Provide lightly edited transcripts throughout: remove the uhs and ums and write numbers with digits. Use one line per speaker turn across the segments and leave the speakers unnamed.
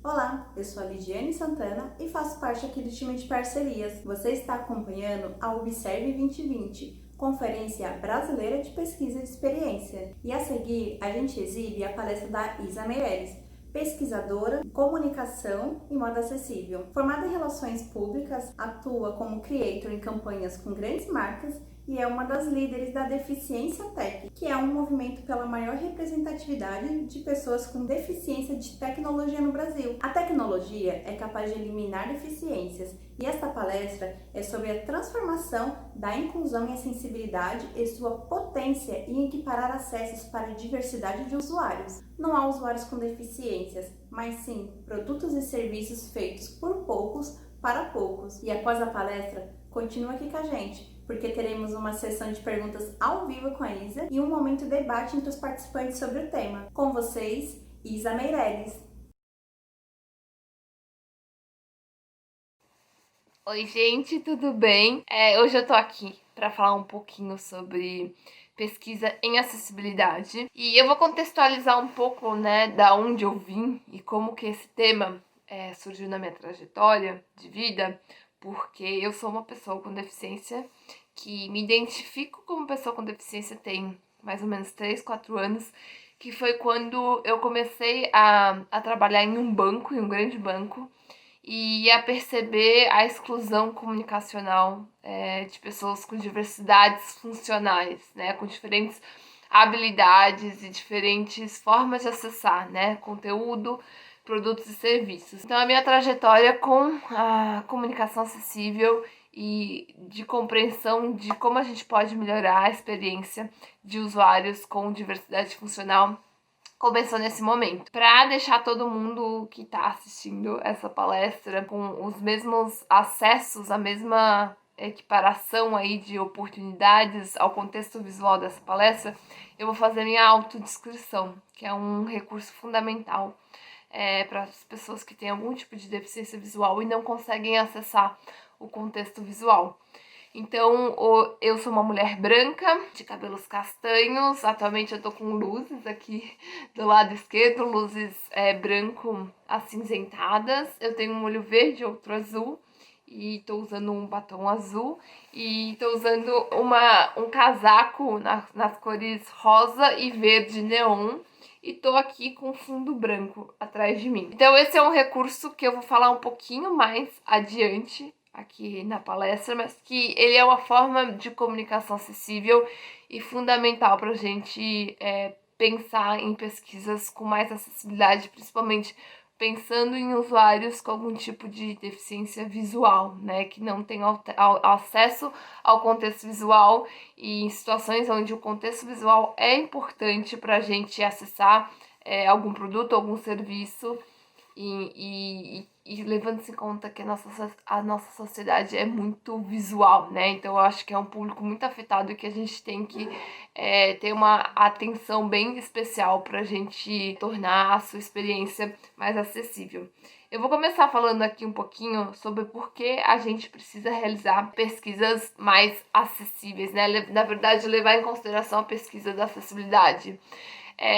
Olá, eu sou a Lidiane Santana e faço parte aqui do time de parcerias. Você está acompanhando a Observe 2020, Conferência Brasileira de Pesquisa de Experiência. E a seguir, a gente exibe a palestra da Isa Meireles, pesquisadora, comunicação e moda acessível. Formada em relações públicas, atua como creator em campanhas com grandes marcas e é uma das líderes da Deficiência Tech, que é um movimento pela maior representatividade de pessoas com deficiência de tecnologia no Brasil. A tecnologia é capaz de eliminar deficiências e esta palestra é sobre a transformação da inclusão e acessibilidade e sua potência em equiparar acessos para a diversidade de usuários. Não há usuários com deficiências, mas sim produtos e serviços feitos por poucos para poucos. E após a palestra, continua aqui com a gente, porque teremos uma sessão de perguntas ao vivo com a Isa e um momento de debate entre os participantes sobre o tema. Com vocês, Isa Meireles.
Oi, gente, tudo bem? Hoje eu tô aqui para falar um pouquinho sobre pesquisa em acessibilidade e eu vou contextualizar um pouco, né, da onde eu vim e como que esse tema surgiu na minha trajetória de vida, porque eu sou uma pessoa com deficiência que me identifico como pessoa com deficiência tem mais ou menos 3, 4 anos, que foi quando eu comecei a trabalhar em um banco, em um grande banco, e a perceber a exclusão comunicacional de pessoas com diversidades funcionais, né, com diferentes habilidades e diferentes formas de acessar, né, conteúdo, produtos e serviços. Então, a minha trajetória com a comunicação acessível e de compreensão de como a gente pode melhorar a experiência de usuários com diversidade funcional começou nesse momento. Para deixar todo mundo que está assistindo essa palestra com os mesmos acessos, a mesma equiparação aí de oportunidades ao contexto visual dessa palestra, eu vou fazer minha autodescrição, que é um recurso fundamental para as pessoas que têm algum tipo de deficiência visual e não conseguem acessar o contexto visual. Então, eu sou uma mulher branca, de cabelos castanhos. Atualmente eu tô com luzes aqui do lado esquerdo, luzes branco acinzentadas. Eu tenho um olho verde e outro azul. E tô usando um batom azul. E tô usando um casaco nas cores rosa e verde neon. E tô aqui com fundo branco atrás de mim. Então esse é um recurso que eu vou falar um pouquinho mais adiante aqui na palestra, mas que ele é uma forma de comunicação acessível e fundamental para a gente pensar em pesquisas com mais acessibilidade, principalmente pensando em usuários com algum tipo de deficiência visual, né, que não tem acesso ao contexto visual e em situações onde o contexto visual é importante para a gente acessar algum produto, algum serviço e levando-se em conta que a nossa sociedade é muito visual, né? Então eu acho que é um público muito afetado e que a gente tem que ter uma atenção bem especial para a gente tornar a sua experiência mais acessível. Eu vou começar falando aqui um pouquinho sobre por que a gente precisa realizar pesquisas mais acessíveis, né? Na verdade, levar em consideração a pesquisa da acessibilidade.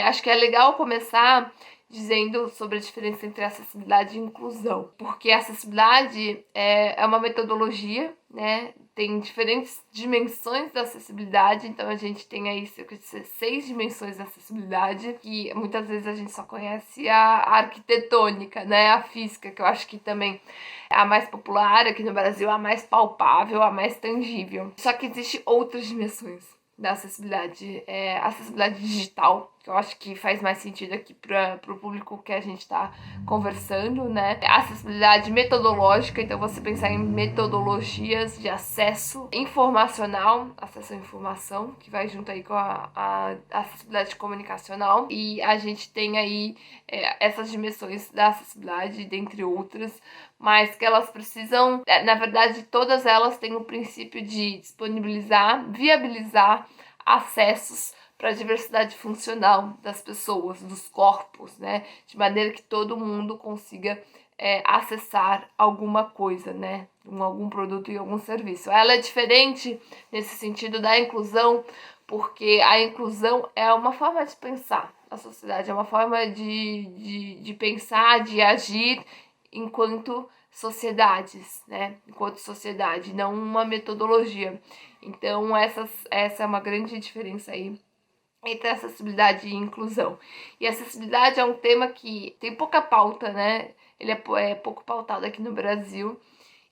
Acho que é legal começar dizendo sobre a diferença entre acessibilidade e inclusão, porque a acessibilidade é uma metodologia, né? Tem diferentes dimensões da acessibilidade, então a gente tem aí cerca de 6 dimensões da acessibilidade, que muitas vezes a gente só conhece a arquitetônica, né? A física, que eu acho que também é a mais popular aqui no Brasil, a mais palpável, a mais tangível. Só que existem outras dimensões da acessibilidade, acessibilidade digital, que eu acho que faz mais sentido aqui para o público que a gente está conversando, né? Acessibilidade metodológica, então você pensar em metodologias de acesso informacional, acesso à informação, que vai junto aí com a acessibilidade comunicacional, e a gente tem aí essas dimensões da acessibilidade, dentre outras, mas que elas precisam, na verdade, todas elas têm o princípio de disponibilizar, viabilizar acessos para a diversidade funcional das pessoas, dos corpos, né? De maneira que todo mundo consiga acessar alguma coisa, né? Algum produto e algum serviço. Ela é diferente nesse sentido da inclusão, porque a inclusão é uma forma de pensar. a sociedade, é uma forma de pensar, de agir enquanto sociedades, né? Enquanto sociedade, não uma metodologia. Então, essa é uma grande diferença aí entre acessibilidade e inclusão. E acessibilidade é um tema que tem pouca pauta, né? Ele é pouco pautado aqui no Brasil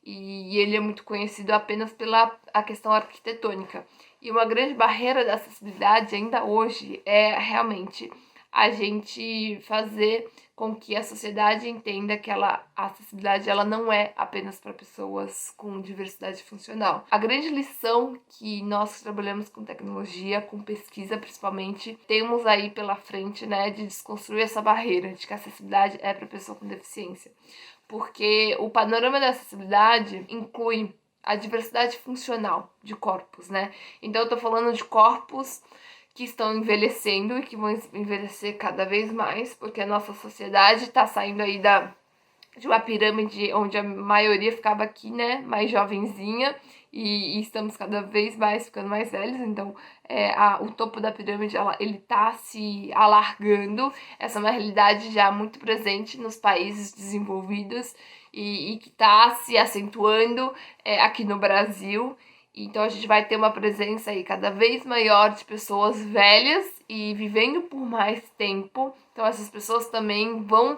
e ele é muito conhecido apenas pela a questão arquitetônica. E uma grande barreira da acessibilidade ainda hoje é realmente a gente fazer com que a sociedade entenda que a acessibilidade ela não é apenas para pessoas com diversidade funcional. A grande lição que nós que trabalhamos com tecnologia, com pesquisa principalmente, temos aí pela frente, né, de desconstruir essa barreira de que a acessibilidade é para pessoa com deficiência. Porque o panorama da acessibilidade inclui a diversidade funcional de corpos, né? Então eu tô falando de corpos que estão envelhecendo e que vão envelhecer cada vez mais, porque a nossa sociedade está saindo aí de uma pirâmide onde a maioria ficava aqui, né, mais jovenzinha, e estamos cada vez mais ficando mais velhos, então o topo da pirâmide ele tá se alargando. Essa é uma realidade já muito presente nos países desenvolvidos e que está se acentuando aqui no Brasil. Então a gente vai ter uma presença aí cada vez maior de pessoas velhas e vivendo por mais tempo. Então essas pessoas também vão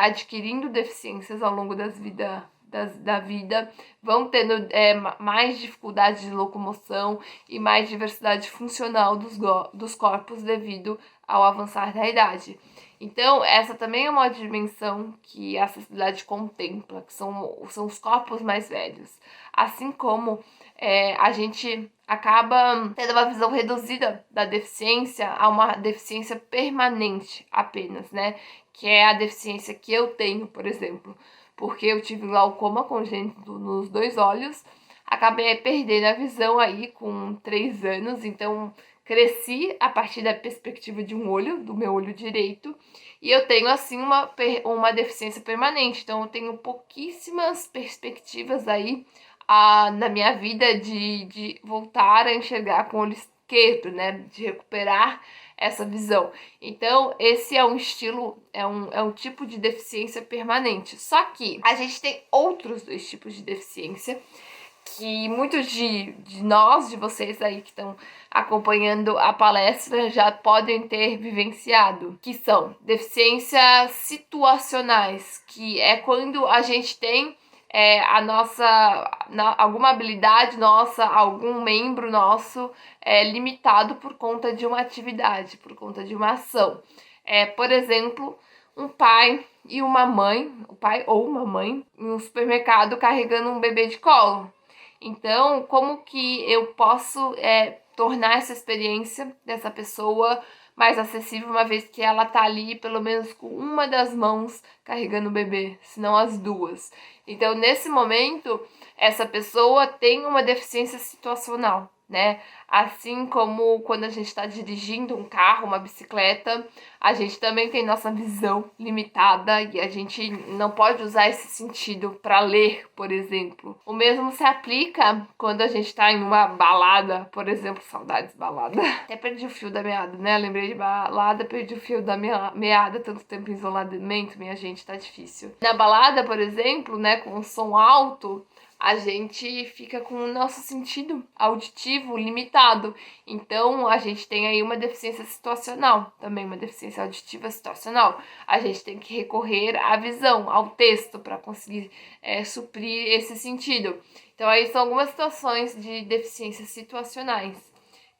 adquirindo deficiências ao longo da vida, vão tendo mais dificuldade de locomoção e mais diversidade funcional dos corpos devido ao avançar da idade. Então, essa também é uma dimensão que a acessibilidade contempla, que são os corpos mais velhos. Assim como a gente acaba tendo uma visão reduzida da deficiência a uma deficiência permanente apenas, né? Que é a deficiência que eu tenho, por exemplo. Porque eu tive glaucoma congênito nos 2 olhos, acabei perdendo a visão aí com 3 anos, então cresci a partir da perspectiva de um olho, do meu olho direito, e eu tenho assim uma deficiência permanente, então eu tenho pouquíssimas perspectivas aí na minha vida de voltar a enxergar com o olho esquerdo, né, de recuperar essa visão. Então, esse é um estilo, é um tipo de deficiência permanente. Só que a gente tem outros 2 tipos de deficiência que muitos de nós, de vocês aí que estão acompanhando a palestra, já podem ter vivenciado, que são deficiências situacionais, que é quando a gente tem alguma habilidade nossa, algum membro nosso limitado por conta de uma atividade, por conta de uma ação. Por exemplo, um pai e uma mãe, o pai ou uma mãe, em um supermercado carregando um bebê de colo. Então, como que eu posso tornar essa experiência dessa pessoa mais acessível, uma vez que ela tá ali pelo menos com uma das mãos carregando o bebê, se não as 2. Então, nesse momento, essa pessoa tem uma deficiência situacional, né? Assim como quando a gente está dirigindo um carro, uma bicicleta, a gente também tem nossa visão limitada e a gente não pode usar esse sentido para ler, por exemplo. O mesmo se aplica quando a gente está em uma balada, por exemplo, saudades balada. Até perdi o fio da meada, né? Lembrei de balada, perdi o fio da meada, tanto tempo em isolamento, minha gente, tá difícil. Na balada, por exemplo, né, com o som alto, a gente fica com o nosso sentido auditivo limitado. Então, a gente tem aí uma deficiência situacional, também uma deficiência auditiva situacional. A gente tem que recorrer à visão, ao texto, para conseguir suprir esse sentido. Então, aí são algumas situações de deficiências situacionais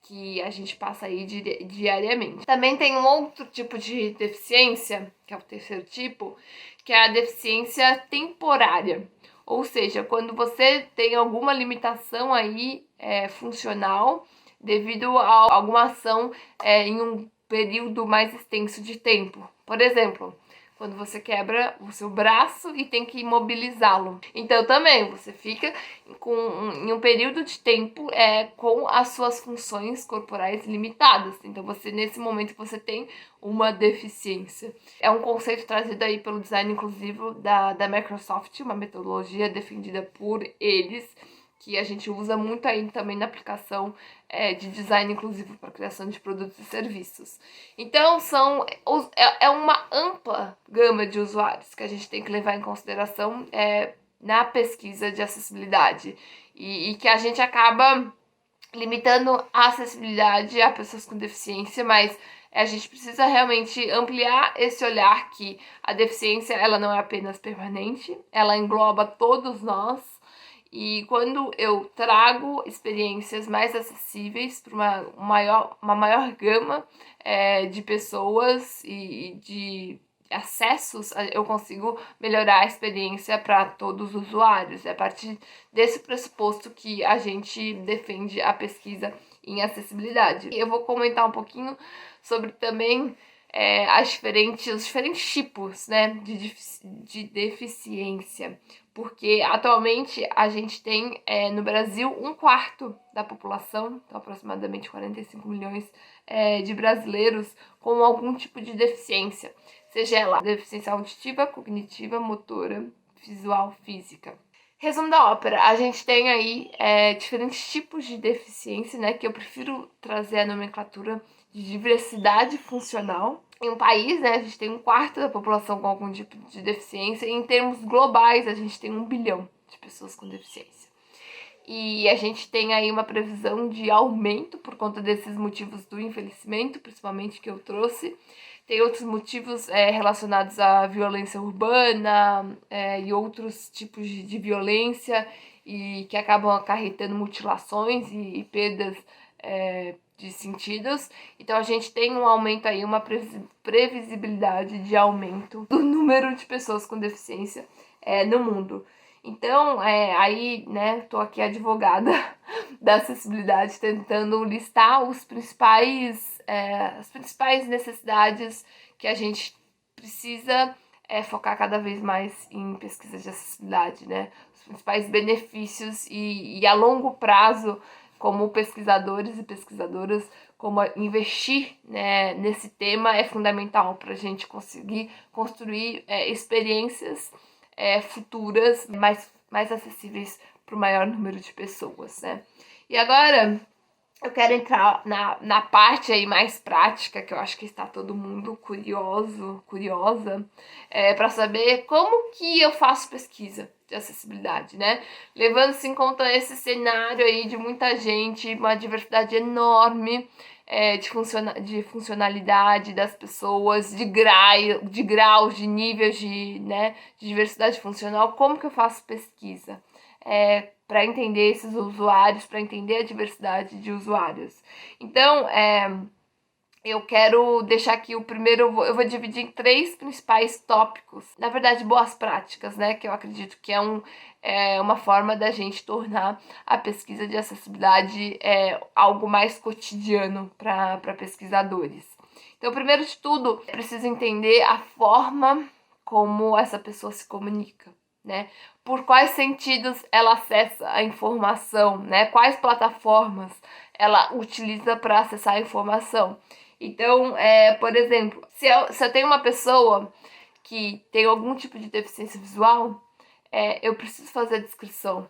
que a gente passa aí diariamente. Também tem um outro tipo de deficiência, que é o 3º tipo, que é a deficiência temporária. Ou seja, quando você tem alguma limitação aí funcional devido a alguma ação em um período mais extenso de tempo. Por exemplo, quando você quebra o seu braço e tem que imobilizá-lo. Então também você fica em um período de tempo com as suas funções corporais limitadas. Então nesse momento você tem uma deficiência. É um conceito trazido aí pelo design inclusivo da Microsoft, uma metodologia defendida por eles, que a gente usa muito aí também na aplicação de design inclusivo para criação de produtos e serviços. Então, é uma ampla gama de usuários que a gente tem que levar em consideração na pesquisa de acessibilidade e que a gente acaba limitando a acessibilidade a pessoas com deficiência, mas a gente precisa realmente ampliar esse olhar que a deficiência ela não é apenas permanente, ela engloba todos nós. E quando eu trago experiências mais acessíveis para uma maior gama de pessoas e de acessos, eu consigo melhorar a experiência para todos os usuários. É a partir desse pressuposto que a gente defende a pesquisa em acessibilidade. Eu vou comentar um pouquinho sobre também os diferentes tipos, né, de deficiência. Porque atualmente a gente tem no Brasil 1/4 da população, então aproximadamente 45 milhões de brasileiros com algum tipo de deficiência, seja ela deficiência auditiva, cognitiva, motora, visual, física. Resumo da ópera, a gente tem aí diferentes tipos de deficiência, né, que eu prefiro trazer a nomenclatura de diversidade funcional. Em um país, né, a gente tem 1/4 da população com algum tipo de deficiência, e em termos globais, a gente tem 1 bilhão de pessoas com deficiência. E a gente tem aí uma previsão de aumento por conta desses motivos do envelhecimento, principalmente que eu trouxe. Tem outros motivos relacionados à violência urbana e outros tipos de violência e que acabam acarretando mutilações e perdas de sentidos. Então a gente tem um aumento aí, uma previsibilidade de aumento do número de pessoas com deficiência no mundo. Então, aí, né, tô aqui advogada da acessibilidade, tentando listar as principais necessidades que a gente precisa focar cada vez mais em pesquisa de acessibilidade, né? Os principais benefícios e a longo prazo, como pesquisadores e pesquisadoras, como investir, né, nesse tema é fundamental para a gente conseguir construir experiências futuras mais acessíveis para o maior número de pessoas, né? E agora eu quero entrar na parte aí mais prática, que eu acho que está todo mundo curiosa, para saber como que eu faço pesquisa de acessibilidade, né? Levando-se em conta esse cenário aí de muita gente, uma diversidade enorme de funcionalidade das pessoas, de graus, de níveis de diversidade funcional, como que eu faço pesquisa? Para entender esses usuários, para entender a diversidade de usuários. Então, eu quero deixar aqui o primeiro, eu vou dividir em 3 principais tópicos, na verdade, boas práticas, né, que eu acredito que é uma forma da gente tornar a pesquisa de acessibilidade algo mais cotidiano para pesquisadores. Então, primeiro de tudo, é preciso entender a forma como essa pessoa se comunica, né? Por quais sentidos ela acessa a informação, né? Quais plataformas ela utiliza para acessar a informação. Então, por exemplo, se eu tenho uma pessoa que tem algum tipo de deficiência visual, eu preciso fazer a descrição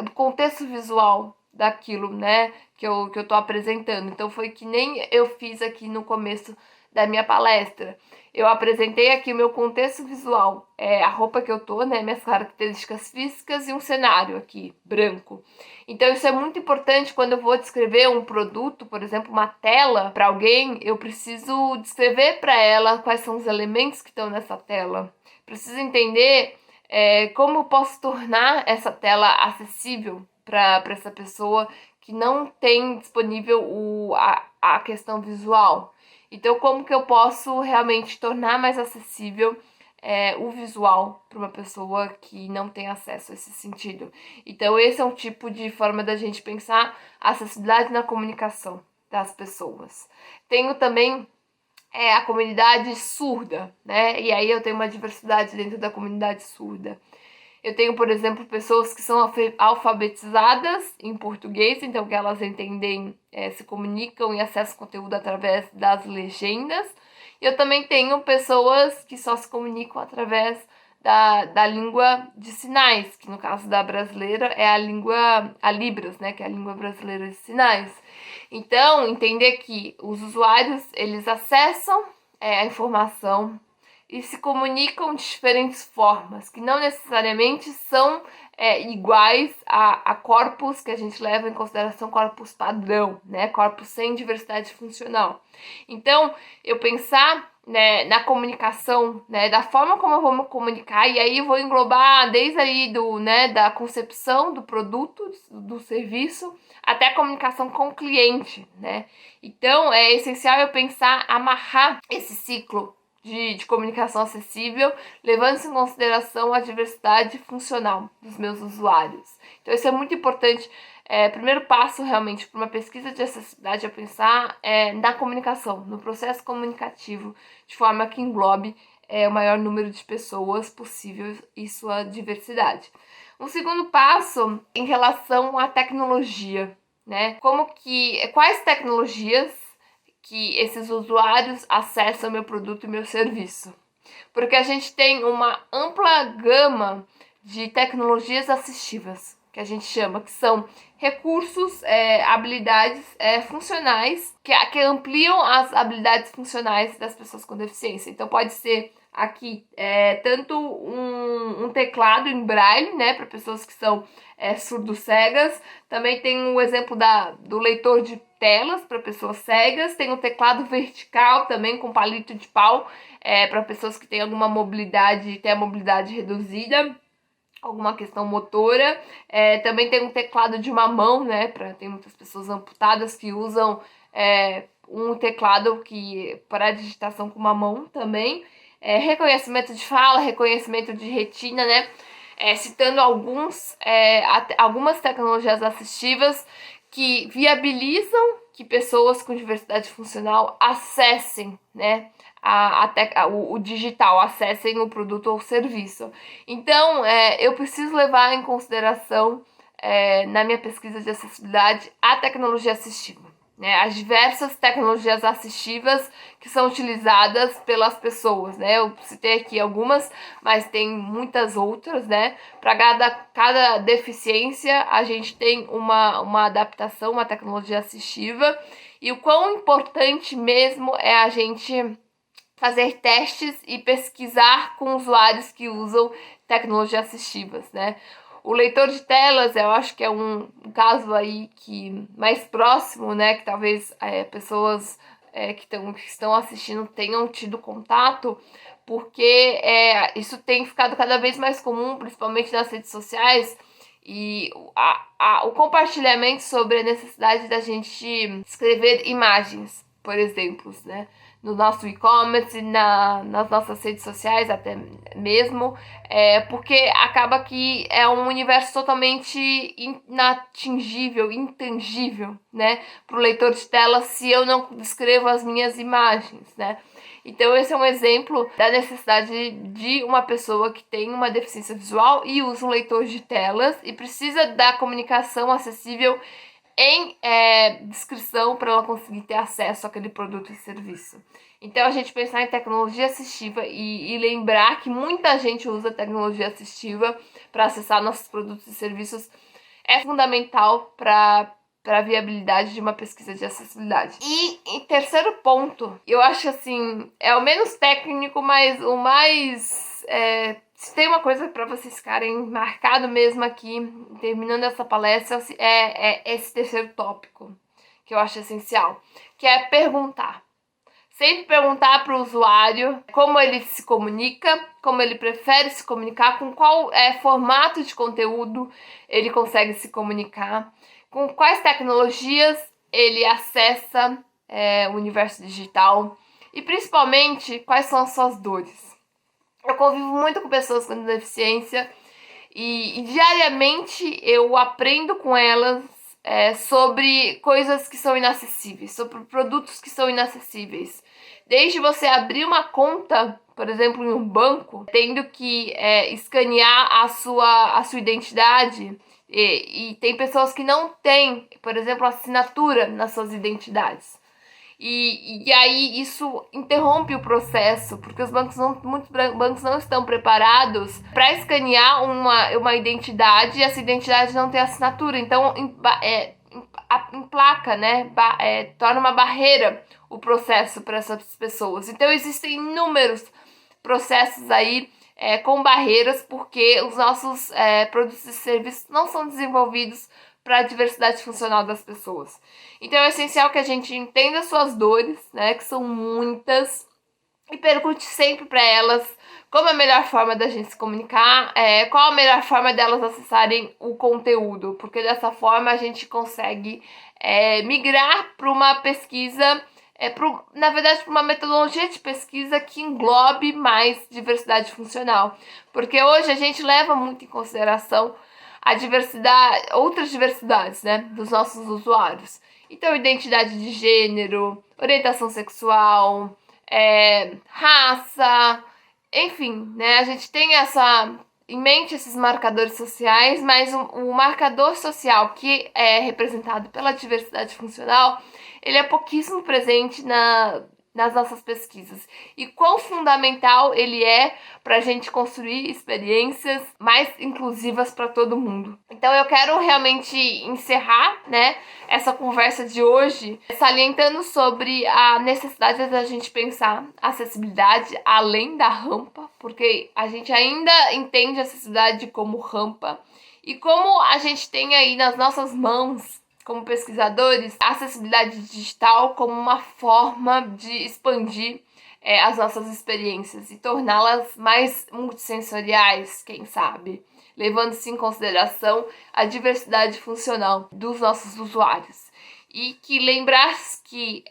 do contexto visual daquilo, né, que eu tô apresentando. Então, foi que nem eu fiz aqui no começo da minha palestra. Eu apresentei aqui o meu contexto visual, a roupa que eu tô, né, minhas características físicas e um cenário aqui, branco. Então isso é muito importante quando eu vou descrever um produto, por exemplo, uma tela para alguém, eu preciso descrever para ela quais são os elementos que estão nessa tela. Preciso entender como eu posso tornar essa tela acessível para essa pessoa que não tem disponível a questão visual. Então, como que eu posso realmente tornar mais acessível o visual para uma pessoa que não tem acesso a esse sentido? Então, esse é um tipo de forma da gente pensar a acessibilidade na comunicação das pessoas. Tenho também a comunidade surda, né? E aí eu tenho uma diversidade dentro da comunidade surda. Eu tenho, por exemplo, pessoas que são alfabetizadas em português, então que elas entendem, se comunicam e acessam conteúdo através das legendas. Eu também tenho pessoas que só se comunicam através da língua de sinais, que no caso da brasileira é a Libras, né, que é a língua brasileira de sinais. Então, entender que os usuários, eles acessam a informação e se comunicam de diferentes formas, que não necessariamente são iguais a corpos que a gente leva em consideração corpos padrão, né? Corpos sem diversidade funcional. Então, eu pensar, né, na comunicação, né, da forma como eu vou me comunicar, e aí eu vou englobar desde aí da concepção do produto, do serviço, até a comunicação com o cliente, né? Então, é essencial eu pensar, amarrar esse ciclo de comunicação acessível, levando-se em consideração a diversidade funcional dos meus usuários. Então, isso é muito importante. Primeiro passo, realmente, para uma pesquisa de acessibilidade é pensar na comunicação, no processo comunicativo, de forma que englobe o maior número de pessoas possível e sua diversidade. Um segundo passo, em relação à tecnologia, né? Quais tecnologias que esses usuários acessam meu produto e meu serviço? Porque a gente tem uma ampla gama de tecnologias assistivas, que a gente chama, que são recursos, habilidades funcionais, que ampliam as habilidades funcionais das pessoas com deficiência. Então pode ser aqui tanto um teclado em braille, né, para pessoas que são surdo-cegas. Também tem o exemplo do leitor de telas para pessoas cegas. Tem o teclado vertical também com palito de pau para pessoas que têm alguma mobilidade, têm a mobilidade reduzida, alguma questão motora. Também tem um teclado de uma mão, né? Tem muitas pessoas amputadas que usam um teclado para digitação com uma mão também. Reconhecimento de fala, reconhecimento de retina, né? Citando algumas tecnologias assistivas que viabilizam que pessoas com diversidade funcional acessem, né, o digital, acessem o produto ou serviço. Então, eu preciso levar em consideração, na minha pesquisa de acessibilidade, a tecnologia assistiva, né, as diversas tecnologias assistivas que são utilizadas pelas pessoas, né? Eu citei aqui algumas, mas tem muitas outras, né? Para cada deficiência, a gente tem uma adaptação, uma tecnologia assistiva. E o quão importante mesmo é a gente fazer testes e pesquisar com usuários que usam tecnologias assistivas, né? O leitor de telas, eu acho que é um caso aí que mais próximo, né? Que talvez pessoas que estão assistindo tenham tido contato, porque isso tem ficado cada vez mais comum, principalmente nas redes sociais, e o compartilhamento sobre a necessidade da gente escrever imagens, por exemplo, né? No nosso e-commerce, nas nossas redes sociais até mesmo, porque acaba que é um universo totalmente inatingível, intangível, né, para o leitor de tela se eu não descrevo as minhas imagens, né. Então esse é um exemplo da necessidade de uma pessoa que tem uma deficiência visual e usa um leitor de telas e precisa da comunicação acessível em descrição para ela conseguir ter acesso àquele produto e serviço. Então, a gente pensar em tecnologia assistiva e lembrar que muita gente usa tecnologia assistiva para acessar nossos produtos e serviços é fundamental para a viabilidade de uma pesquisa de acessibilidade. E em terceiro ponto, eu acho assim, é o menos técnico, mas o mais... se tem uma coisa para vocês ficarem marcado mesmo aqui, terminando essa palestra, é esse terceiro tópico, que eu acho essencial, que é perguntar. Sempre perguntar para o usuário como ele se comunica, como ele prefere se comunicar, com qual formato de conteúdo ele consegue se comunicar, com quais tecnologias ele acessa o universo digital e, principalmente, quais são as suas dores. Eu convivo muito com pessoas com deficiência e diariamente eu aprendo com elas sobre coisas que são inacessíveis, sobre produtos que são inacessíveis. Desde você abrir uma conta, por exemplo, em um banco, tendo que escanear a sua identidade, e tem pessoas que não têm, por exemplo, assinatura nas suas identidades. E aí isso interrompe o processo, porque muitos bancos não estão preparados para escanear uma identidade e essa identidade não tem assinatura. Então, emplaca, né? Torna uma barreira o processo para essas pessoas. Então, existem inúmeros processos aí com barreiras, porque os nossos produtos e serviços não são desenvolvidos para a diversidade funcional das pessoas. Então é essencial que a gente entenda suas dores, né, que são muitas, e pergunte sempre para elas como é a melhor forma da gente se comunicar, qual a melhor forma delas acessarem o conteúdo, porque dessa forma a gente consegue migrar para uma pesquisa, na verdade, para uma metodologia de pesquisa que englobe mais diversidade funcional, porque hoje a gente leva muito em consideração a diversidade, outras diversidades, né, dos nossos usuários. Então, identidade de gênero, orientação sexual, raça, enfim, né, a gente tem em mente esses marcadores sociais, mas o marcador social que é representado pela diversidade funcional, ele é pouquíssimo presente nas nossas pesquisas. E quão fundamental ele é para a gente construir experiências mais inclusivas para todo mundo. Então eu quero realmente encerrar, né, essa conversa de hoje salientando sobre a necessidade da gente pensar acessibilidade além da rampa, porque a gente ainda entende a acessibilidade como rampa, e como a gente tem aí nas nossas mãos, como pesquisadores, a acessibilidade digital como uma forma de expandir as nossas experiências e torná-las mais multissensoriais, quem sabe, levando-se em consideração a diversidade funcional dos nossos usuários. E que lembrar que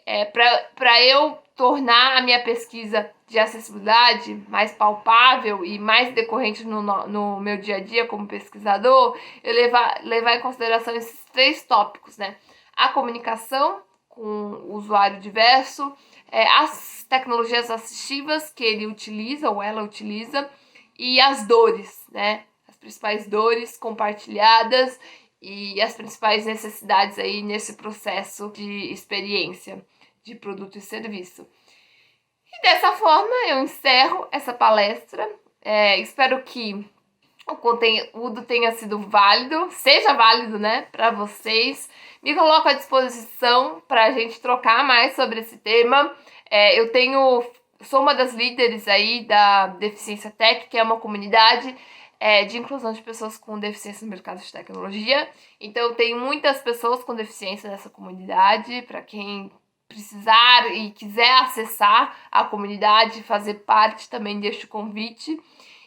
para eu tornar a minha pesquisa de acessibilidade mais palpável e mais decorrente no meu dia a dia como pesquisador, eu levar em consideração esses 3 tópicos, né? A comunicação com o usuário diverso, as tecnologias assistivas que ele utiliza ou ela utiliza, e as dores, né? As principais dores compartilhadas e as principais necessidades aí nesse processo de experiência de produto e serviço. E dessa forma eu encerro essa palestra. Espero que o conteúdo tenha sido válido, seja válido, né, para vocês. Me coloco à disposição para a gente trocar mais sobre esse tema. Sou uma das líderes aí da Deficiência Tech, que é uma comunidade de inclusão de pessoas com deficiência no mercado de tecnologia. Então, eu tenho muitas pessoas com deficiência nessa comunidade. Para quem precisar e quiser acessar a comunidade, fazer parte, também deixo o convite.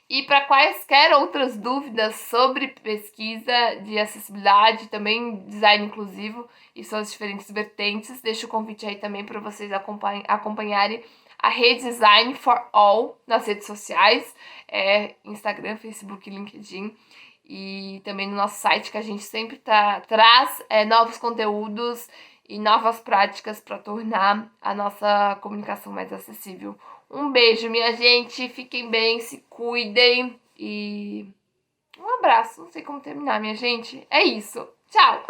E para quaisquer outras dúvidas sobre pesquisa de acessibilidade, também design inclusivo e suas diferentes vertentes, deixo o convite aí também para vocês acompanharem a Redesign for All nas redes sociais, Instagram, Facebook, LinkedIn, e também no nosso site, que a gente sempre traz novos conteúdos e novas práticas para tornar a nossa comunicação mais acessível. Um beijo, minha gente, fiquem bem, se cuidem e um abraço. Não sei como terminar, minha gente. É isso. Tchau!